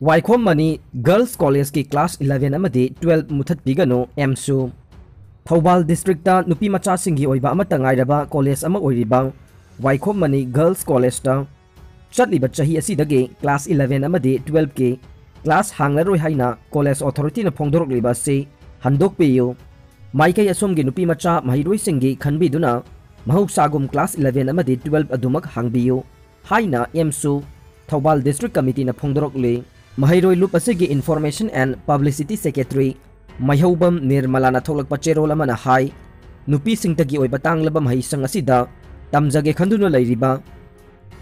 वाइखोम money girls college की class 11 अमदी 12 मुथत पिगनो एमसु Thoubal district नुपी मचा सिंगी ओइबा अमता ngairaba college अमा ओइरिबा वाइखोम मनी गर्ल्स कॉलेज ता चटलिबा चही असिदगे क्लास 11 अमदी 12 के क्लास हांगलरोय हाइना कॉलेज अथॉरिटी न फोंदोरकलिबा से हंदोकपेयो माइकै असोमगी नुपी मचा महिरोय सिंगी खनबिदुना महौसागुम क्लास 11 अमदी 12 अदुमक हांगबियो हाइना एमसु थौबाल डिस्ट्रिक्ट कमिटी न फोंदोरकले महिरोय loop असिगी information and publicity secretary Mayhoubam निर्मलाना थोलक पचेरोल अमना हाई नुपी सिंगतगी ओइबा तांगलबा महिसंग असिदा तमजगे खंदुना लैरिबा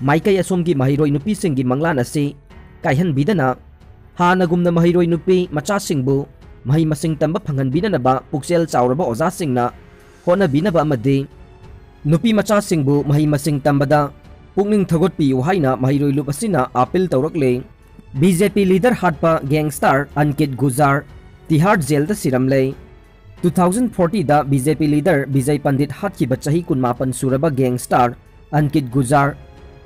माइकै असोमगी महिरोय नुपी सिंगी मंगलान असि कायहन बिदना हानगुमना महिरोय नुपी मचा सिंगबु महि मसिंग तंबा फंगन बिदनबा पुक्सेल चावरबा ओजा सिंगना होना बिनबा अमदे नुपी मचा सिंगबु महि मसिंग तंबदा पुकनिंग थगोटपियु हाइना महिरोय लुप असिना अपील तौरकले बीजेपी लीडर हाटपा गैंगस्टर अंकित गुजार तिहाड़ जेल सिरमले 2040 दा बीजेपी लीडर विजय पंडित हाटकी बच्ची कुनमापन सूरबा गैंगस्टर अंकित गुजार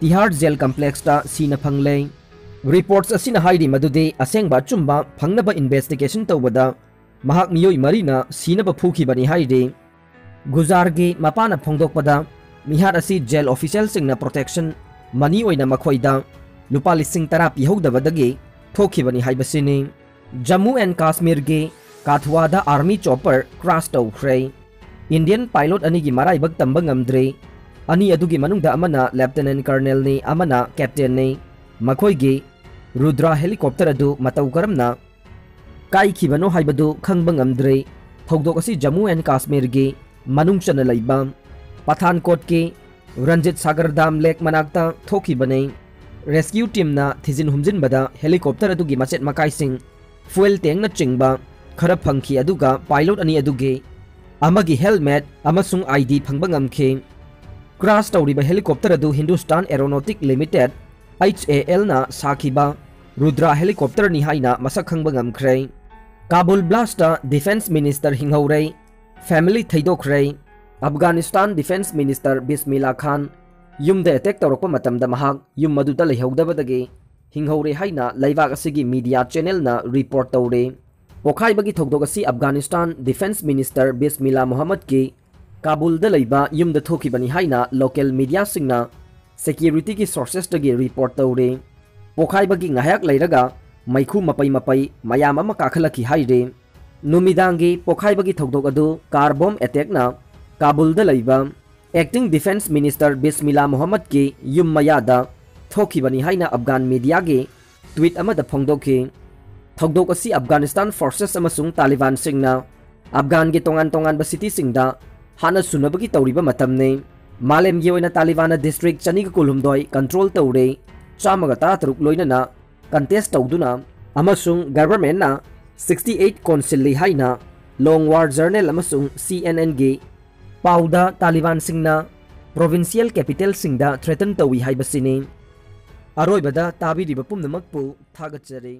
तिहाड़ जेल कम्प्लेक्स ता सीना फंगले रिपोर्ट्स असिना हाइरी मदुदे असेंगबा चुम्बा फंगनबा इन्वेस्टिगेशन तौबदा महाक मियोय मरीना सीनबा फुखिबनी हाइरे गुजार गे मपाना फोंदोकपदा मिहार असी जेल ऑफिशियल सिंगना प्रोटेक्शन मनी ओइना मखोइदा लुपा लिसिंग तरा पिहौदबदगे थोखिबनी हाइबसिनी जम्मू एंड काश्मीर के काथुआदा आर्मी चॉपर क्रैश तौख्रे इंडियन पायलट अनिगी मराइबक तंबा ngamdre अनि अदुगी मनुंगदा अमना लेफ्टिनेंट कर्नल ने अमना कैप्टन ने मखोइगे रुद्रा हेलीकॉप्टर अदु मतौ करमना काइखिबनो हाइबदु खंगबा ngamdre थौदोक असि जम्मू एंड काश्मीर के मनुंगचना लैबा पठानकोट के रंजित सागर दाम लेक मनाक्ता थोखिबने रेस्क्यू टीम ना थिजिन हुमजिन बदा हेलीकॉप्टर अदुगी मचेट मकाइसिंग फुएल टैंक न चिंगबा खरा फंखी अदुगा पायलट अनि अदुगे अमगी हेलमेट अमसुंग आईडी फंगबा ngamखे क्रैश तौरिबा हेलीकॉप्टर अदु हिंदुस्तान एरोनॉटिक लिमिटेड HAL ना साखिबा रुद्रा हेलीकॉप्टर नि हाइना मसक खंगबा ngamखरे काबुल ब्लास्ट डिफेंस मिनिस्टर हिंगौरे फैमिली थैदोखरे अफगानिस्तान डिफेंस मिनिस्टर बिस्मिल्ला खान युमदे अटैक तौरप मतमदा महाक युम मदुदा लेहौदबदगे हिंगौरे हाइना लैबाक असिगी मीडिया चैनल ना रिपोर्ट तौरे पोखाइबगी थौदोक असि अफगानिस्तान डिफेंस मिनिस्टर बिस्मिल्ला मोहम्मद के काबुल द लैबा युमदा थोखिबनी हाइना लोकल मीडिया सिंगना सिक्योरिटी की सोर्सेस तगे रिपोर्ट तौरे पोखाइबगी ngayak लैरगा मैखु मपै मयाम अमा काखलखि हाइरे नुमिदांगी पोखाइबगी थौदोक अदु कार बॉम्ब अटैक ना काबुल द लैबा acting defence minister Bismillah Mohammad के युम मयादा थोखिबनी हाइना अफगान मीडिया के ट्वीट अमदा फोंदोखे थौदोक असि अफगानिस्तान फोर्सेस अमसुंग तालिबान सिंगना अफगान के तोंगान सिटी सिंगदा हाना सुनबगी तौरिबा मतमने मालेम गे ओइना तालिबान डिस्ट्रिक्ट चनिग कुलुमदोय कंट्रोल तौरे चामगा 13 लोइना कंटेस्ट तौदुना अमसुंग गवर्नमेंट ना 68 कौंसिल हाइना लॉन्ग वार जर्नल अमसुंग CNN गे पाउदा तालिबान सिंगना प्रोविंशियल कैपिटल सिंगदा थ्रेटन तौई हाइबसिनी अरोइबदा ताबिरिबा पुमनमकपु थागचरे।